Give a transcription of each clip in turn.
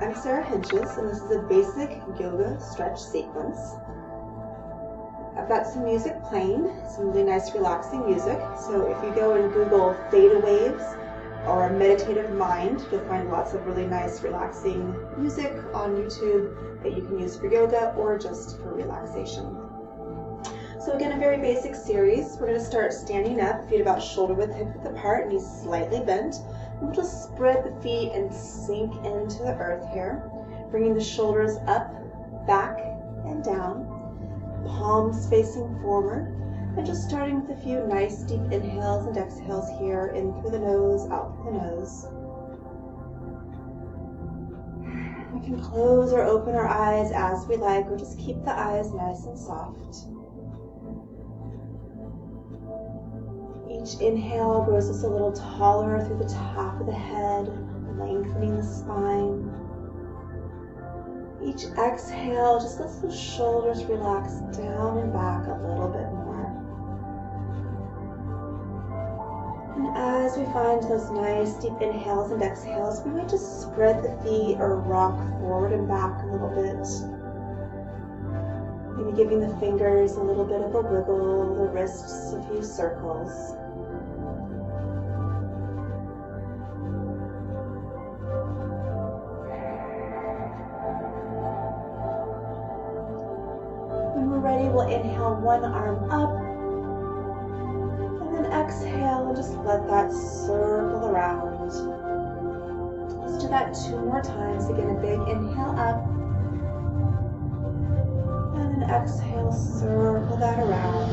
I'm Sarah Hinches, and this is a basic yoga stretch sequence. I've got some music playing, some really nice relaxing music. So if you go and Google theta waves or a meditative mind, you'll find lots of really nice relaxing music on YouTube that you can use for yoga or just for relaxation. So again, a very basic series. We're going to start standing up, feet about shoulder width, hip width apart, knees slightly bent. We'll just spread the feet and sink into the earth here, bringing the shoulders up, back, and down, palms facing forward, and just starting with a few nice deep inhales and exhales here, in through the nose, out through the nose. We can close or open our eyes as we like, or just keep the eyes nice and soft. Each inhale grows us a little taller through the top of the head, lengthening the spine. Each exhale just lets the shoulders relax down and back a little bit more. And as we find those nice deep inhales and exhales, we might just spread the feet or rock forward and back a little bit. Maybe giving the fingers a little bit of a wiggle, the wrists a few circles. When we're ready, we'll inhale one arm up, and then exhale and just let that circle around. Let's do that 2 more times. Again, a big inhale up, and then exhale, circle that around.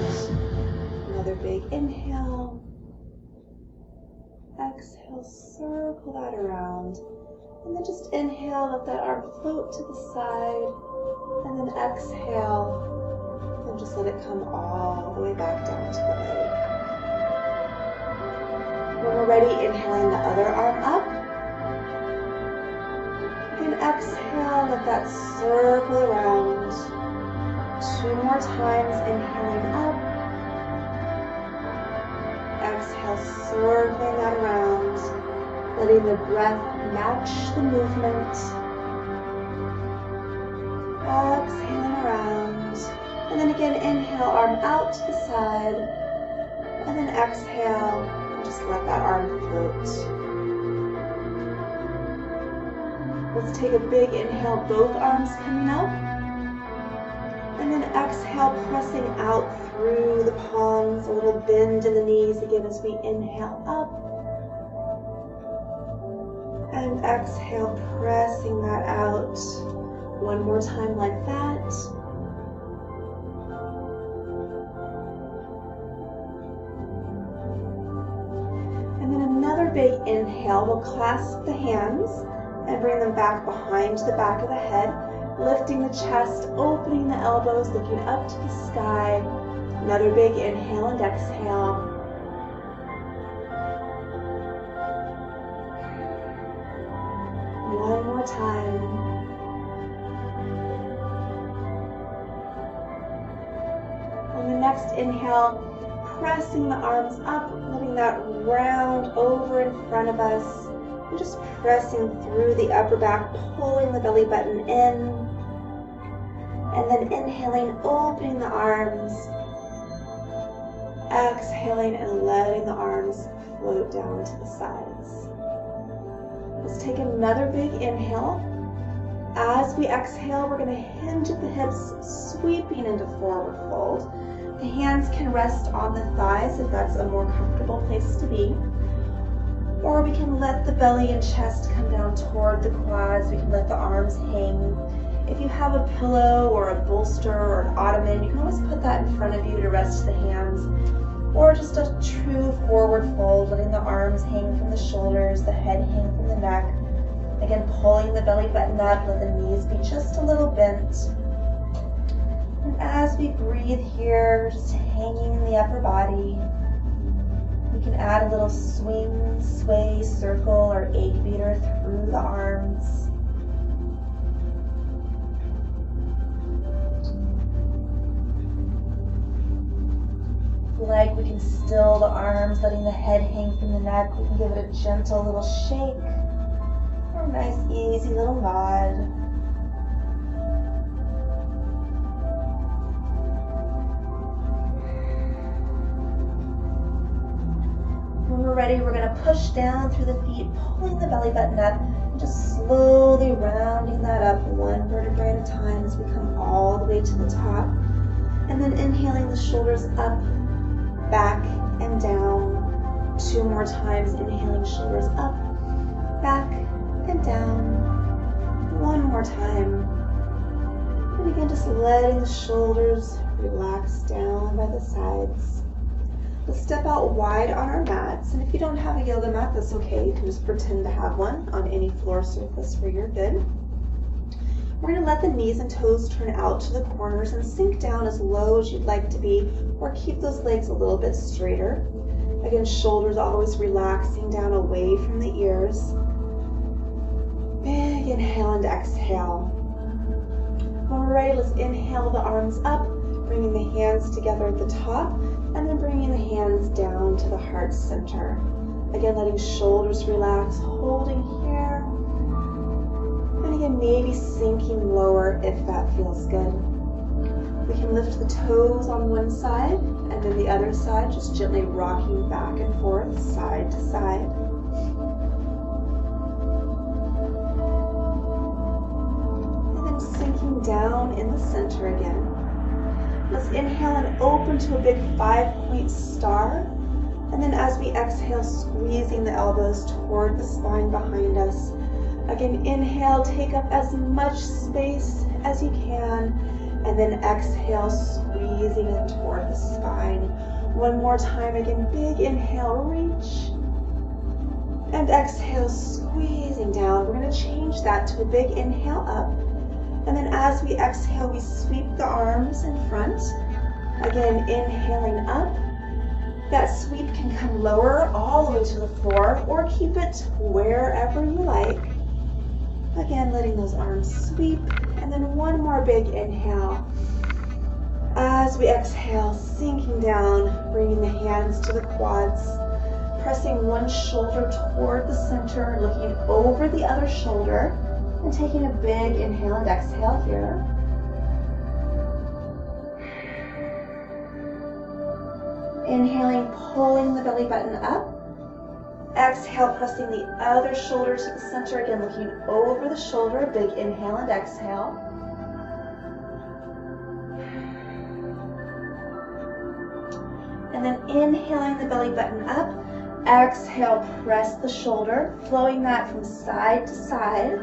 Another big inhale, exhale, circle that around, and then just inhale, let that arm float to the side, and then exhale, and just let it come all the way back down to the leg. When we're ready, inhaling the other arm up, and exhale, let that circle around. 2 more times, inhaling up, exhale, circling that around, letting the breath match the movement. Exhaling around, and then again inhale, arm out to the side, and then exhale, and just let that arm float. Let's take a big inhale, both arms coming up, and then exhale, pressing out through the palms, a little bend in the knees again as we inhale up, and exhale, pressing that out. 1 more time like that. And then another big inhale. We'll clasp the hands and bring them back behind the back of the head, lifting the chest, opening the elbows, looking up to the sky. Another big inhale and exhale. One more time. On the next inhale, pressing the arms up, letting that round over in front of us, and just pressing through the upper back, pulling the belly button in, and then inhaling, opening the arms, exhaling and letting the arms float down to the sides. Let's take another big inhale. As we exhale, we're going to hinge at the hips, sweeping into forward fold. The hands can rest on the thighs if that's a more comfortable place to be. Or we can let the belly and chest come down toward the quads. We can let the arms hang. If you have a pillow or a bolster or an ottoman, you can always put that in front of you to rest the hands. Or just a true forward fold, letting the arms hang from the shoulders, the head hang from the neck. Again, pulling the belly button up, let the knees be just a little bent. And as we breathe here, just hanging in the upper body, we can add a little swing, sway, circle, or egg beater through the arms. If we like, we can still the arms, letting the head hang from the neck. We can give it a gentle little shake. Or a nice, easy little nod. When we're ready, we're going to push down through the feet, pulling the belly button up, and just slowly rounding that up one vertebrae at a time as we come all the way to the top. And then inhaling the shoulders up, back, and down. 2 more times, inhaling shoulders up, back, and down. 1 more time. And again, just letting the shoulders relax down by the sides. Let's step out wide on our mats. And if you don't have a yoga mat, that's okay. You can just pretend to have one on any floor surface where you're good. We're going to let the knees and toes turn out to the corners and sink down as low as you'd like to be, or keep those legs a little bit straighter. Again, shoulders always relaxing down away from the ears. Big inhale and exhale. When we're ready, let's inhale the arms up, bringing the hands together at the top, and then bringing the hands down to the heart center. Again, letting shoulders relax, holding here. And again, maybe sinking lower if that feels good. We can lift the toes on one side, and then the other side, just gently rocking back and forth, side to side. And then sinking down in the center again. Let's inhale and open to a big 5-point star. And then as we exhale, squeezing the elbows toward the spine behind us. Again, inhale, take up as much space as you can. And then exhale, squeezing in toward the spine. 1 more time, again, big inhale, reach. And exhale, squeezing down. We're going to change that to a big inhale up. And then as we exhale, we sweep the arms in front. Again, inhaling up. That sweep can come lower all the way to the floor, or keep it wherever you like. Again, letting those arms sweep. And then 1 more big inhale. As we exhale, sinking down, bringing the hands to the quads, pressing one shoulder toward the center, looking over the other shoulder, and taking a big inhale and exhale here. Inhaling, pulling the belly button up. Exhale, pressing the other shoulder to the center, again looking over the shoulder, big inhale and exhale. And then inhaling the belly button up. Exhale, press the shoulder, flowing that from side to side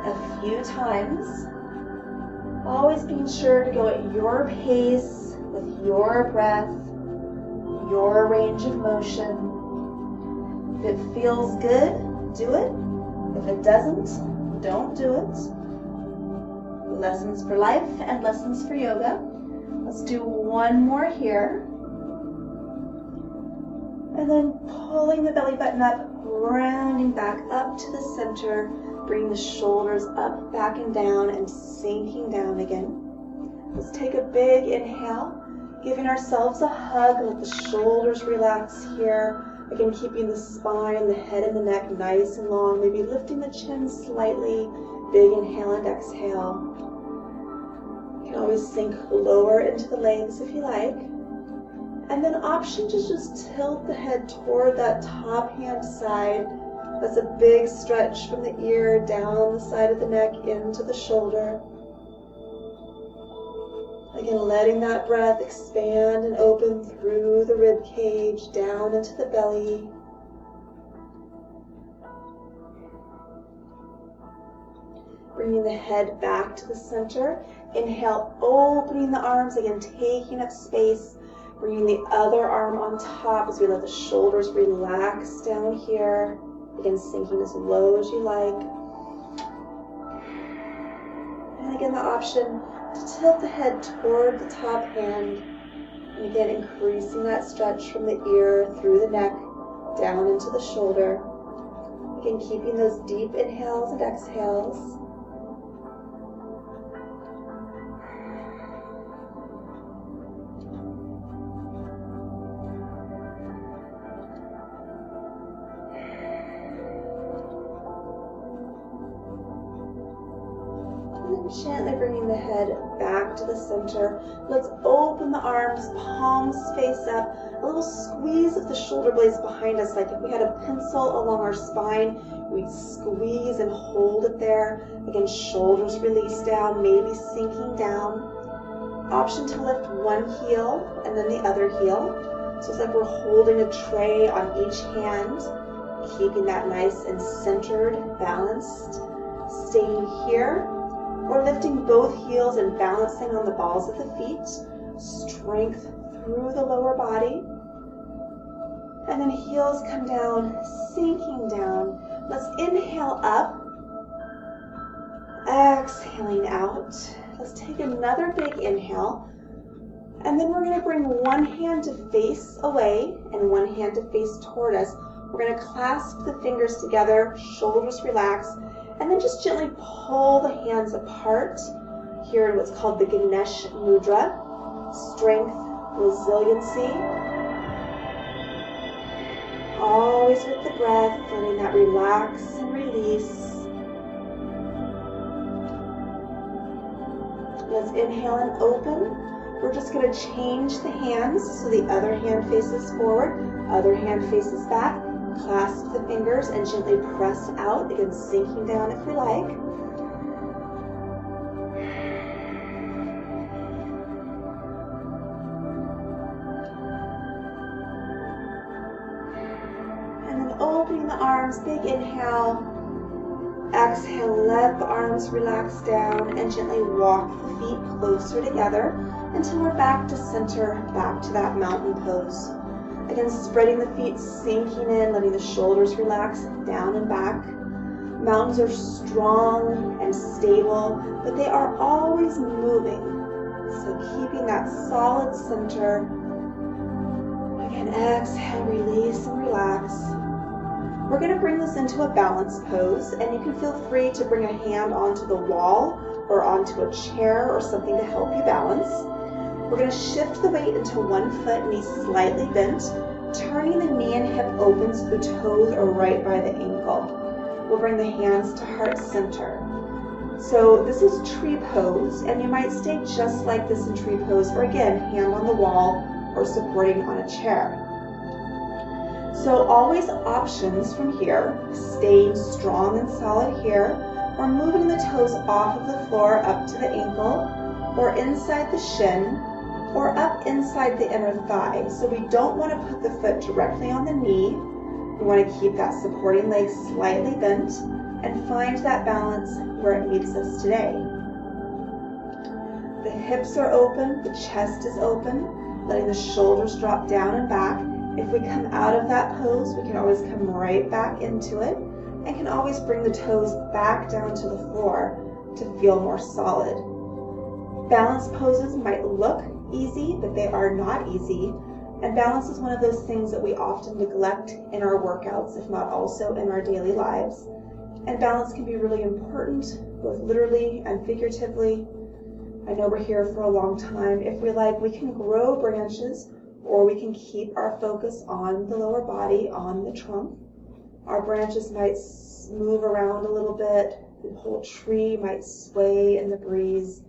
a few times. Always being sure to go at your pace, with your breath, your range of motion. If it feels good, do it. If it doesn't, don't do it. Lessons for life and lessons for yoga. Let's do 1 more here. And then pulling the belly button up, rounding back up to the center, bring the shoulders up, back and down, and sinking down again. Let's take a big inhale, giving ourselves a hug, let the shoulders relax here. Again, keeping the spine, the head and the neck nice and long, maybe lifting the chin slightly, big inhale and exhale. You can always sink lower into the legs if you like. And then option to just tilt the head toward that top hand side. That's a big stretch from the ear down the side of the neck into the shoulder. Again, letting that breath expand and open through the rib cage, down into the belly. Bringing the head back to the center. Inhale, opening the arms, again, taking up space. Bringing the other arm on top as we let the shoulders relax down here. Again, sinking as low as you like. And again, the option to tilt the head toward the top hand. And again, increasing that stretch from the ear through the neck, down into the shoulder. Again, keeping those deep inhales and exhales. then gently bringing the head back to the center. Let's open the arms, palms face up. A little squeeze of the shoulder blades behind us, like if we had a pencil along our spine, we'd squeeze and hold it there. Again, shoulders release down, maybe sinking down. Option to lift one heel and then the other heel. So it's like we're holding a tray on each hand, keeping that nice and centered, balanced. Staying here, or lifting both heels and balancing on the balls of the feet. Strength through the lower body. And then heels come down, sinking down. Let's inhale up. Exhaling out. Let's take another big inhale. And then we're going to bring one hand to face away and one hand to face toward us. We're going to clasp the fingers together, shoulders relax, and then just gently pull the hands apart here in what's called the Ganesh Mudra. Strength, resiliency. Always with the breath, letting that relax and release. Let's inhale and open. We're just going to change the hands so the other hand faces forward, other hand faces back. Clasp the fingers and gently press out, again sinking down if we like. And then opening the arms, big inhale. Exhale, let the arms relax down and gently walk the feet closer together until we're back to center, back to that mountain pose. Again, spreading the feet, sinking in, letting the shoulders relax down and back. Mountains are strong and stable, but they are always moving. So keeping that solid center. Again, exhale, release and relax. We're going to bring this into a balance pose, and you can feel free to bring a hand onto the wall or onto a chair or something to help you balance. We're going to shift the weight into one foot, knee slightly bent, turning the knee and hip open so the toes are right by the ankle. We'll bring the hands to heart center. So this is tree pose, and you might stay just like this in tree pose, or again, hand on the wall or supporting on a chair. So always options from here, staying strong and solid here, or moving the toes off of the floor up to the ankle, or inside the shin, or up inside the inner thigh. So we don't want to put the foot directly on the knee. We want to keep that supporting leg slightly bent and find that balance where it meets us today. The hips are open, the chest is open, letting the shoulders drop down and back. If we come out of that pose, we can always come right back into it and can always bring the toes back down to the floor to feel more solid. Balance poses might look easy, but they are not easy. And balance is one of those things that we often neglect in our workouts, if not also in our daily lives. And balance can be really important, both literally and figuratively. I know we're here for a long time. If we like, we can grow branches, or we can keep our focus on the lower body, on the trunk. Our branches might move around a little bit. The whole tree might sway in the breeze.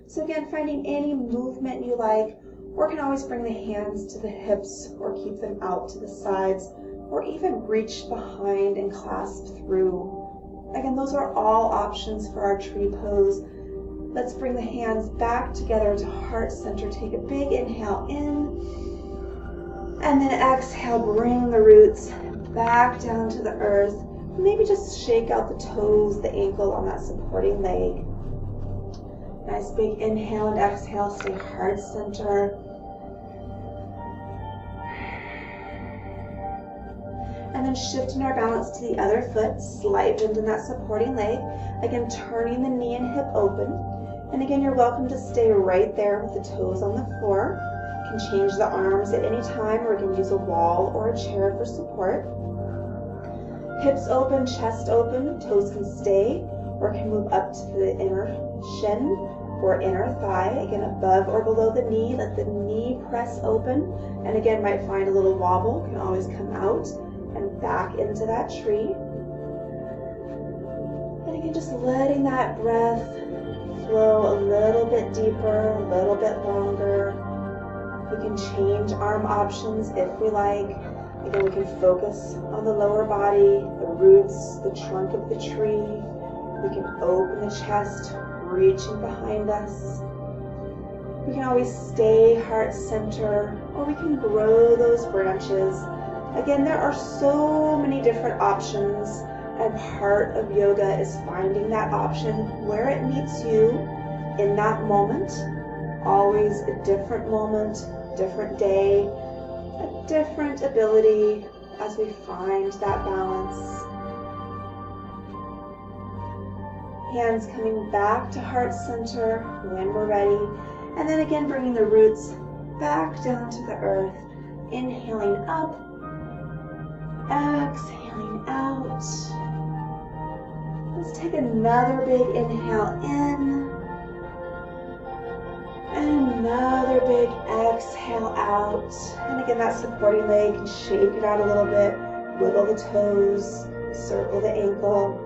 So again, finding any movement you like, or can always bring the hands to the hips or keep them out to the sides, or even reach behind and clasp through. Again, those are all options for our tree pose. Let's bring the hands back together to heart center. Take a big inhale in, and then exhale, bring the roots back down to the earth. Maybe just shake out the toes, the ankle on that supporting leg. Nice big inhale and exhale, stay heart center. And then shifting our balance to the other foot, slight bend in that supporting leg. Again, turning the knee and hip open. And again, you're welcome to stay right there with the toes on the floor. You can change the arms at any time, or you can use a wall or a chair for support. Hips open, chest open, toes can stay or can move up to the inner shin or inner thigh, again above or below the knee. Let the knee press open, and again might find a little wobble, can always come out and back into that tree. And again, just letting that breath flow a little bit deeper, a little bit longer. We can change arm options if we like. Again, we can focus on the lower body, the roots, the trunk of the tree. We can open the chest, reaching behind us. We can always stay heart center, or we can grow those branches. Again, there are so many different options, and part of yoga is finding that option where it meets you in that moment. Always a different moment, different day, a different ability as we find that balance. Hands coming back to heart center when we're ready. And then again, bringing the roots back down to the earth. Inhaling up, exhaling out. Let's take another big inhale in. And another big exhale out. And again, that supporting leg, can shake it out a little bit. Wiggle the toes, circle the ankle.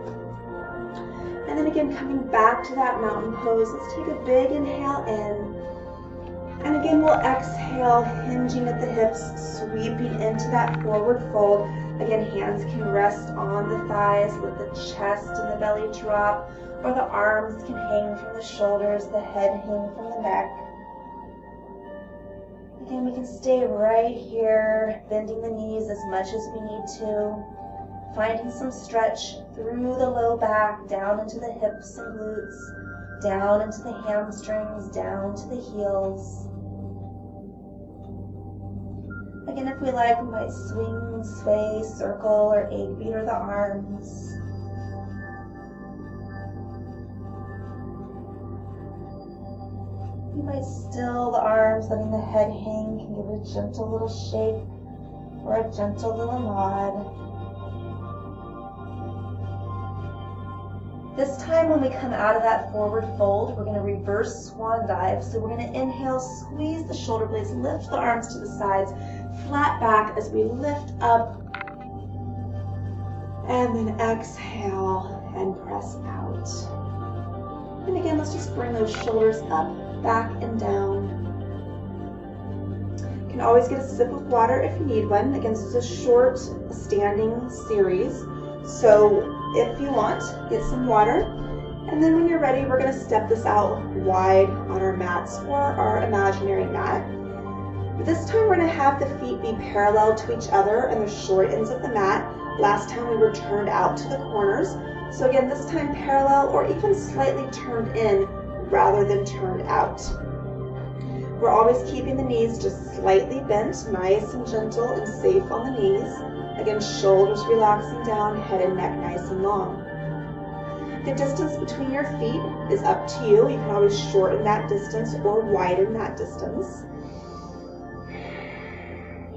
And then again, coming back to that mountain pose, let's take a big inhale in. And again, we'll exhale, hinging at the hips, sweeping into that forward fold. Again, hands can rest on the thighs, let the chest and the belly drop, or the arms can hang from the shoulders, the head hang from the neck. Again, we can stay right here, bending the knees as much as we need to. Finding some stretch through the low back, down into the hips and glutes, down into the hamstrings, down to the heels. Again, if we like, we might swing, sway, circle, or egg beater the arms. You might still the arms, letting the head hang, can give it a gentle little shake or a gentle little nod. This time when we come out of that forward fold, we're going to reverse swan dive. So we're going to inhale, squeeze the shoulder blades, lift the arms to the sides, flat back as we lift up. And then exhale and press out. And again, let's just bring those shoulders up, back, and down. You can always get a sip of water if you need one. Again, this is a short standing series. So if you want, get some water. And then when you're ready, we're going to step this out wide on our mats or our imaginary mat. But this time we're going to have the feet be parallel to each other and the short ends of the mat. Last time we were turned out to the corners. So again, this time parallel or even slightly turned in rather than turned out. We're always keeping the knees just slightly bent, nice and gentle and safe on the knees. Again, shoulders relaxing down, head and neck nice and long. The distance between your feet is up to you. You can always shorten that distance or widen that distance.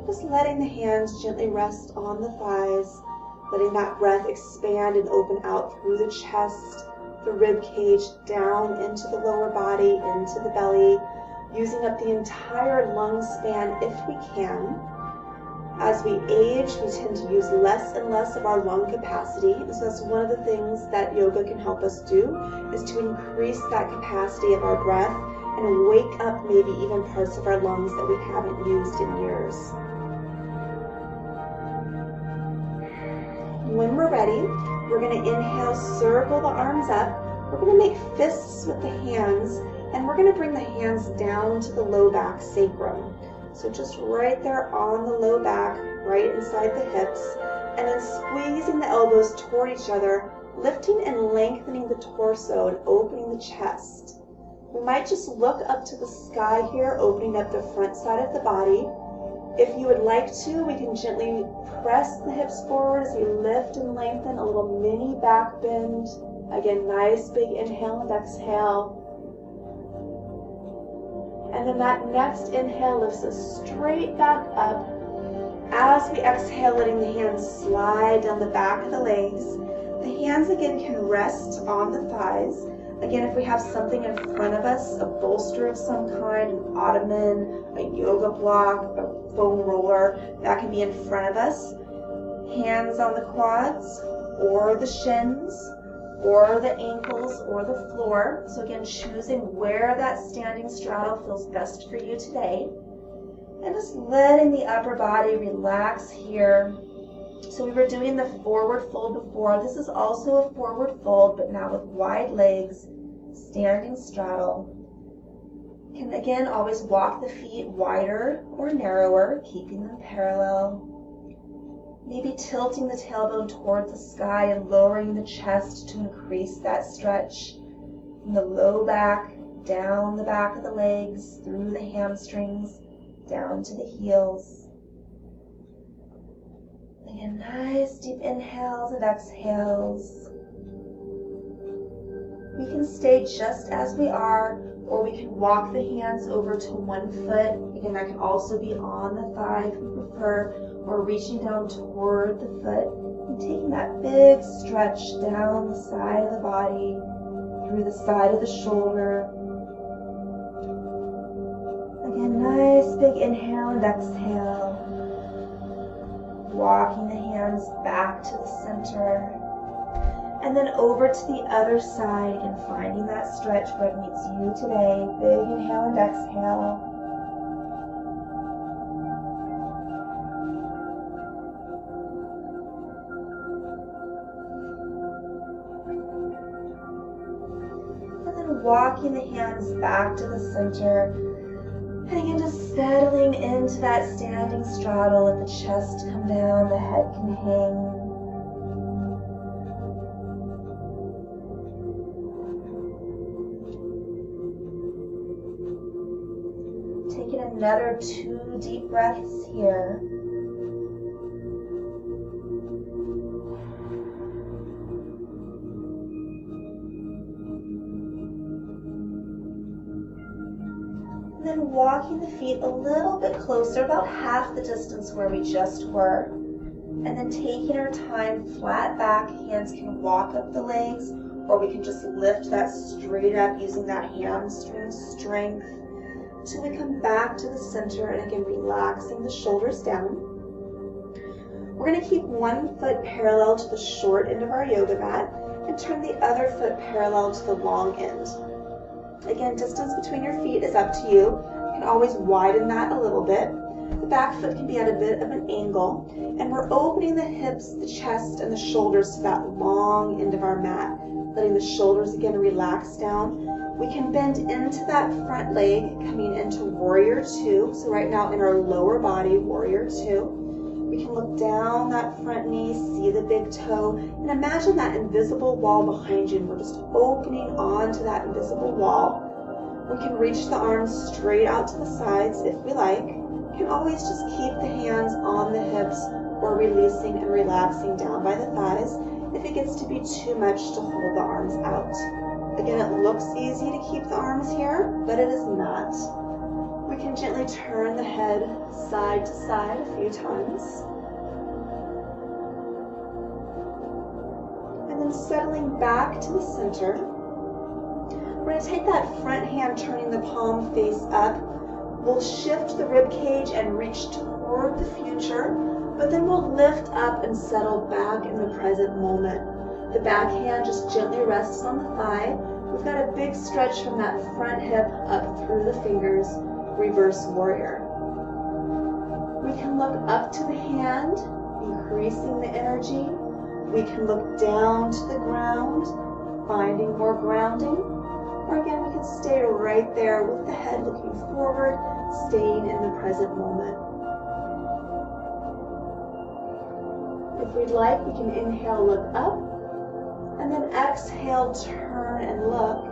Just letting the hands gently rest on the thighs, letting that breath expand and open out through the chest, the rib cage, down into the lower body, into the belly, using up the entire lung span if we can. As we age, we tend to use less and less of our lung capacity. So that's one of the things that yoga can help us do, is to increase that capacity of our breath and wake up maybe even parts of our lungs that we haven't used in years. When we're ready, we're going to inhale, circle the arms up. We're going to make fists with the hands, and we're going to bring the hands down to the low back sacrum. So just right there on the low back, right inside the hips, and then squeezing the elbows toward each other, lifting and lengthening the torso and opening the chest. We might just look up to the sky here, opening up the front side of the body. If you would like to, we can gently press the hips forward as we lift and lengthen, a little mini back bend. Again, nice big inhale and exhale. And then that next inhale lifts us straight back up. As we exhale, letting the hands slide down the back of the legs. The hands again can rest on the thighs. Again, if we have something in front of us, a bolster of some kind, an ottoman, a yoga block, a foam roller, that can be in front of us. Hands on the quads or the shins. or the ankles or the floor. So again, choosing where that standing straddle feels best for you today. And just letting the upper body relax here. So we were doing the forward fold before. This is also a forward fold, but now with wide legs, standing straddle. You can again always walk the feet wider or narrower, keeping them parallel. Maybe tilting the tailbone towards the sky and lowering the chest to increase that stretch from the low back, down the back of the legs, through the hamstrings, down to the heels. Again, nice deep inhales and exhales. We can stay just as we are, or we can walk the hands over to one foot. Again, that can also be on the thigh if you prefer, or reaching down toward the foot and taking that big stretch down the side of the body, through the side of the shoulder. Again, nice big inhale and exhale. Walking the hands back to the center. And then over to the other side and finding that stretch where it meets you today. Big inhale and exhale. And then walking the hands back to the center. And again, just settling into that standing straddle. Let the chest come down, the head can hang. Taking another 2 deep breaths here. And then walking the feet a little bit closer, about half the distance where we just were. And then taking our time, flat back, hands can walk up the legs, or we can just lift that straight up using that hamstring strength. Till we come back to the center, and again, relaxing the shoulders down. We're going to keep one foot parallel to the short end of our yoga mat and turn the other foot parallel to the long end. Again, distance between your feet is up to you. You can always widen that a little bit. The back foot can be at a bit of an angle, and we're opening the hips, the chest, and the shoulders to that long end of our mat, letting the shoulders again relax down. We can bend into that front leg, coming into Warrior 2. So right now in our lower body, Warrior 2. We can look down that front knee, see the big toe, and imagine that invisible wall behind you, and we're just opening onto that invisible wall. We can reach the arms straight out to the sides if we like. You can always just keep the hands on the hips or releasing and relaxing down by the thighs if it gets to be too much to hold the arms out. Again, it looks easy to keep the arms here, but it is not. We can gently turn the head side to side a few times. And then settling back to the center. We're going to take that front hand, turning the palm face up. We'll shift the rib cage and reach toward the future, but then we'll lift up and settle back in the present moment. The back hand just gently rests on the thigh. We've got a big stretch from that front hip up through the fingers, reverse warrior. We can look up to the hand, increasing the energy. We can look down to the ground, finding more grounding. Or again, we can stay right there with the head looking forward, staying in the present moment. If we'd like, we can inhale, look up, and then exhale, turn and look.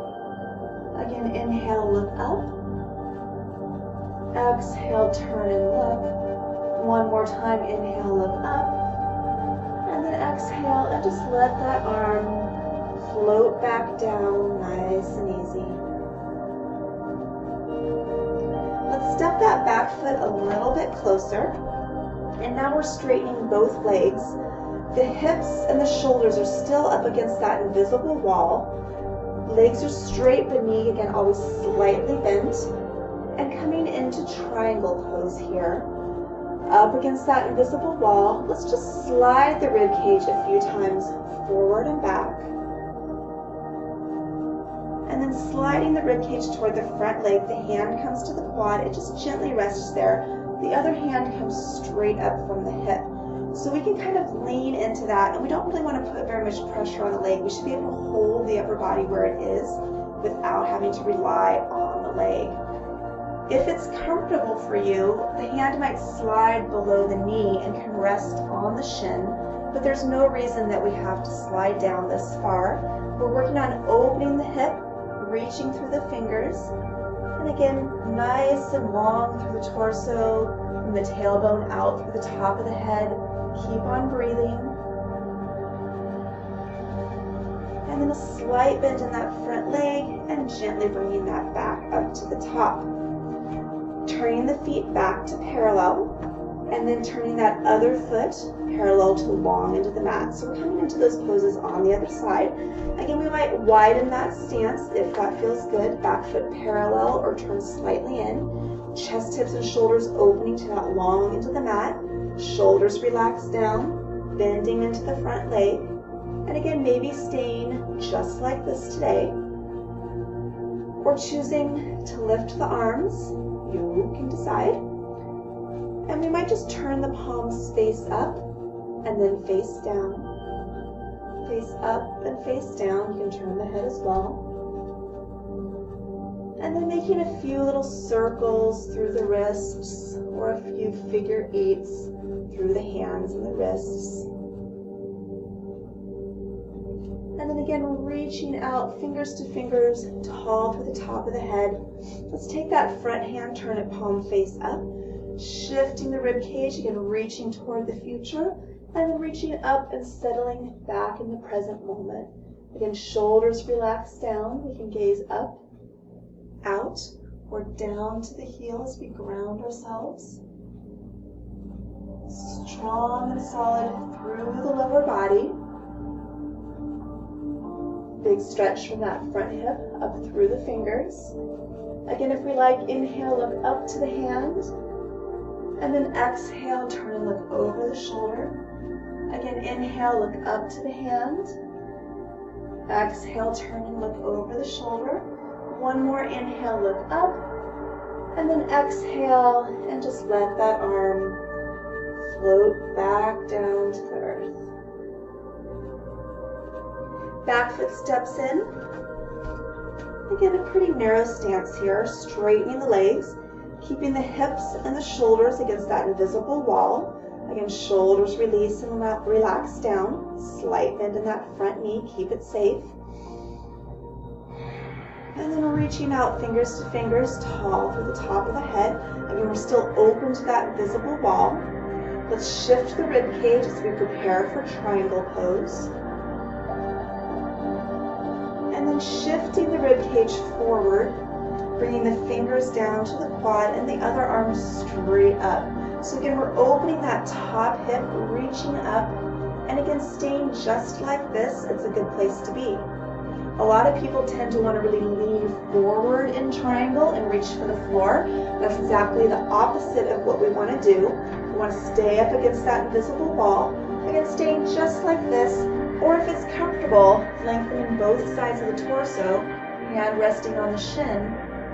Again, inhale, look up. Exhale, turn and look. One more time, inhale, look up. And then exhale, and just let that arm float back down, nice and easy. Let's step that back foot a little bit closer. And now we're straightening both legs. The hips and the shoulders are still up against that invisible wall. Legs are straight, the knee again always slightly bent. And coming into triangle pose here. Up against that invisible wall, let's just slide the rib cage a few times forward and back. sliding the ribcage toward the front leg. The hand comes to the quad. It just gently rests there. The other hand comes straight up from the hip. So we can kind of lean into that, and we don't really want to put very much pressure on the leg. We should be able to hold the upper body where it is without having to rely on the leg. If it's comfortable for you, the hand might slide below the knee and can rest on the shin, but there's no reason that we have to slide down this far. We're working on opening the hip, reaching through the fingers, and again, nice and long through the torso, from the tailbone out through the top of the head. Keep on breathing. And then a slight bend in that front leg and gently bringing that back up to the top. Turning the feet back to parallel and then turning that other foot parallel to the long end of the mat. So we're coming into those poses on the other side. Again, we might widen that stance if that feels good. Back foot parallel or turn slightly in. Chest, hips, and shoulders opening to that long end of the mat. Shoulders relax down, bending into the front leg. And again, maybe staying just like this today. Or choosing to lift the arms. You can decide. And we might just turn the palms face up and then face down. Face up and face down. You can turn the head as well. And then making a few little circles through the wrists or a few figure eights through the hands and the wrists. And then again, reaching out fingers to fingers, tall through the top of the head. Let's take that front hand, turn it palm face up, shifting the rib cage, again reaching toward the future, and then reaching up and settling back in the present moment. Again, shoulders relax down. We can gaze up, out, or down to the heel as we ground ourselves. Strong and solid through the lower body. Big stretch from that front hip up through the fingers. Again, if we like, inhale, look up to the hand. And then exhale, turn and look over the shoulder. Again, inhale, look up to the hand. Exhale, turn and look over the shoulder. One more inhale, look up. And then exhale, and just let that arm float back down to the earth. Back foot steps in. Again, a pretty narrow stance here, straightening the legs, keeping the hips and the shoulders against that invisible wall. Again, shoulders release and relax down. Slight bend in that front knee, keep it safe. And then reaching out fingers to fingers, tall through the top of the head. Again, we're still open to that visible wall. Let's shift the rib cage as we prepare for triangle pose. And then shifting the rib cage forward, bringing the fingers down to the quad and the other arm straight up. So again, we're opening that top hip, reaching up, and again, staying just like this. It's a good place to be. A lot of people tend to want to really lean forward in triangle and reach for the floor. That's exactly the opposite of what we want to do. We want to stay up against that invisible wall. Again, staying just like this, or if it's comfortable, lengthening both sides of the torso, hand resting on the shin,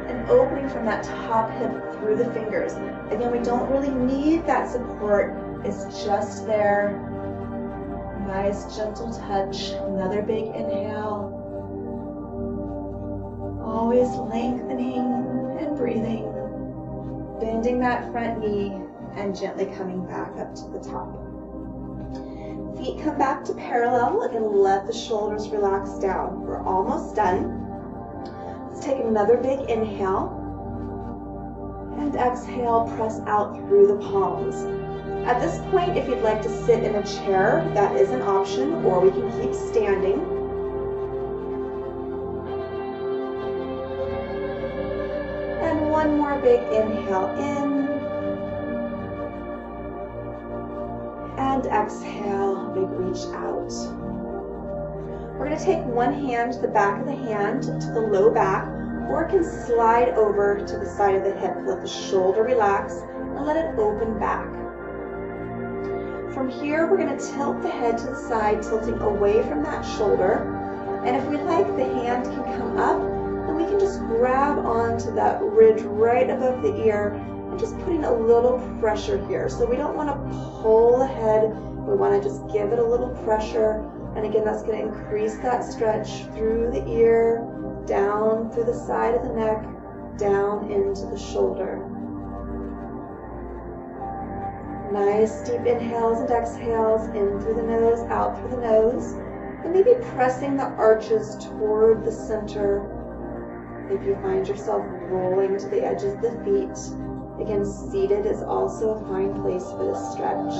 and opening from that top hip through the fingers. Again, we don't really need that support. It's just there. Nice, gentle touch. Another big inhale. Always lengthening and breathing. Bending that front knee and gently coming back up to the top. Feet come back to parallel. Again, let the shoulders relax down. We're almost done. Let's take another big inhale. And exhale, press out through the palms. At this point, if you'd like to sit in a chair, that is an option, or we can keep standing. And one more big inhale in. And exhale, big reach out. We're going to take one hand to the back of the hand, to the low back, or it can slide over to the side of the hip. Let the shoulder relax and let it open back. From here, we're going to tilt the head to the side, tilting away from that shoulder. And if we like, the hand can come up And we can just grab onto that ridge right above the ear and just putting a little pressure here. So we don't want to pull ahead. We want to just give it a little pressure. And again, that's going to increase that stretch through the ear, down through the side of the neck, down into the shoulder. Nice deep inhales and exhales, in through the nose, out through the nose. And maybe pressing the arches toward the center. If you find yourself rolling to the edges of the feet, again, seated is also a fine place for this stretch.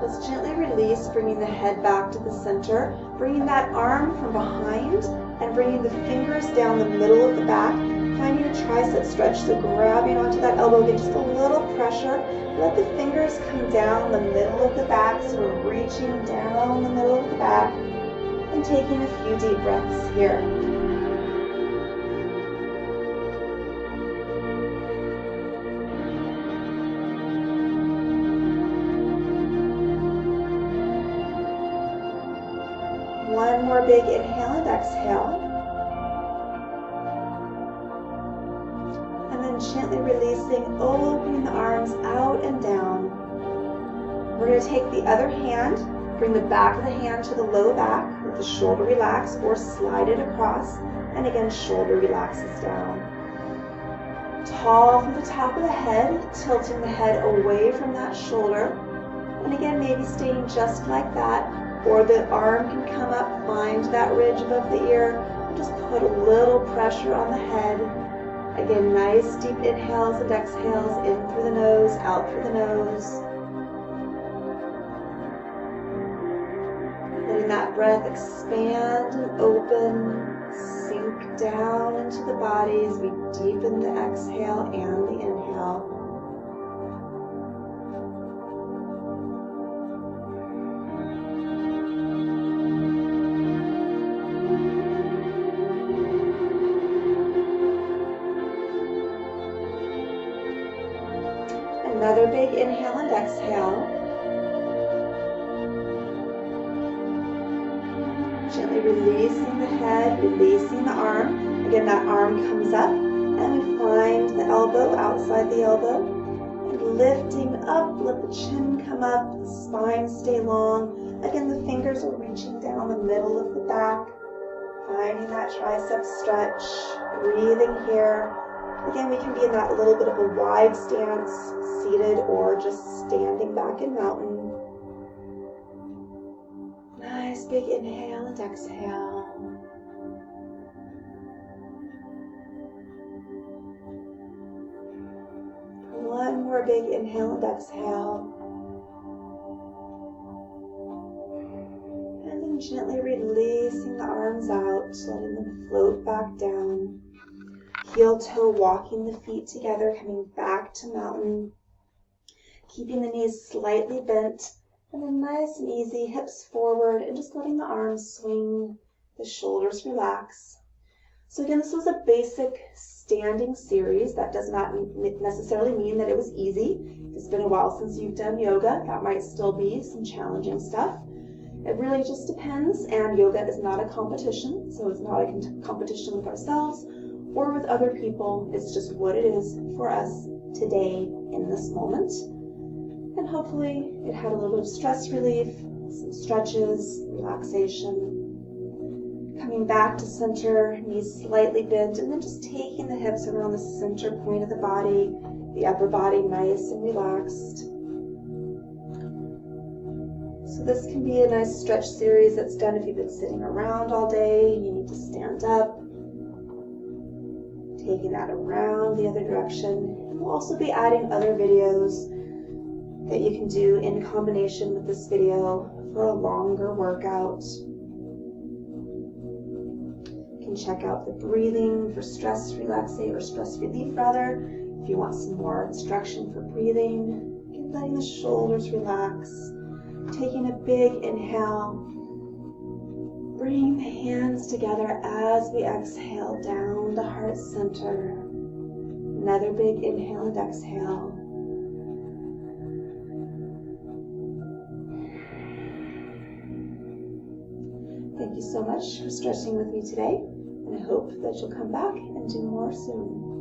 Let's gently release, bringing the head back to the center, bringing that arm from behind, and bringing the fingers down the middle of the back, finding a tricep stretch, so grabbing onto that elbow, get just a little pressure. Let the fingers come down the middle of the back, so we're reaching down the middle of the back, and taking a few deep breaths here. One more big inhale and exhale. And then gently releasing, opening the arms out and down. We're going to take the other hand, bring the back of the hand to the low back, let the shoulder relax or slide it across. And again, shoulder relaxes down. Tall from the top of the head, tilting the head away from that shoulder. And again, maybe staying just like that. Or the arm can come up, find that ridge above the ear, and just put a little pressure on the head. Again, nice deep inhales and exhales, in through the nose, out through the nose. Letting that breath expand and open, sink down into the body as we deepen the exhale and the inhale. Another big inhale and exhale. Gently releasing the head, releasing the arm. Again, that arm comes up and we find the elbow outside the elbow. And lifting up, let the chin come up, the spine stay long. Again, the fingers are reaching down the middle of the back. Finding that tricep stretch, breathing here. Again, we can be in that little bit of a wide stance, seated or just standing back in mountain. Nice big inhale and exhale. One more big inhale and exhale. And then gently releasing the arms out, letting them float back down. Heel toe walking the feet together, coming back to mountain. Keeping the knees slightly bent, and then nice and easy, hips forward, and just letting the arms swing, the shoulders relax. So again, this was a basic standing series. That does not necessarily mean that it was easy. It's been a while since you've done yoga. That might still be some challenging stuff. It really just depends, and yoga is not a competition, so it's not a competition with ourselves or with other people. It's just what it is for us today in this moment. And hopefully it had a little bit of stress relief, some stretches, relaxation. Coming back to center, knees slightly bent, and then just taking the hips around the center point of the body, the upper body nice and relaxed. So this can be a nice stretch series that's done if you've been sitting around all day and you need to stand up. Taking that around the other direction. We'll also be adding other videos that you can do in combination with this video for a longer workout. You can check out the breathing for stress relaxation, or stress relief rather, if you want some more instruction for breathing. Again, letting the shoulders relax. Taking a big inhale. Bring the hands together as we exhale down the heart center. Another big inhale and exhale. Thank you so much for stretching with me today, and I hope that you'll come back and do more soon.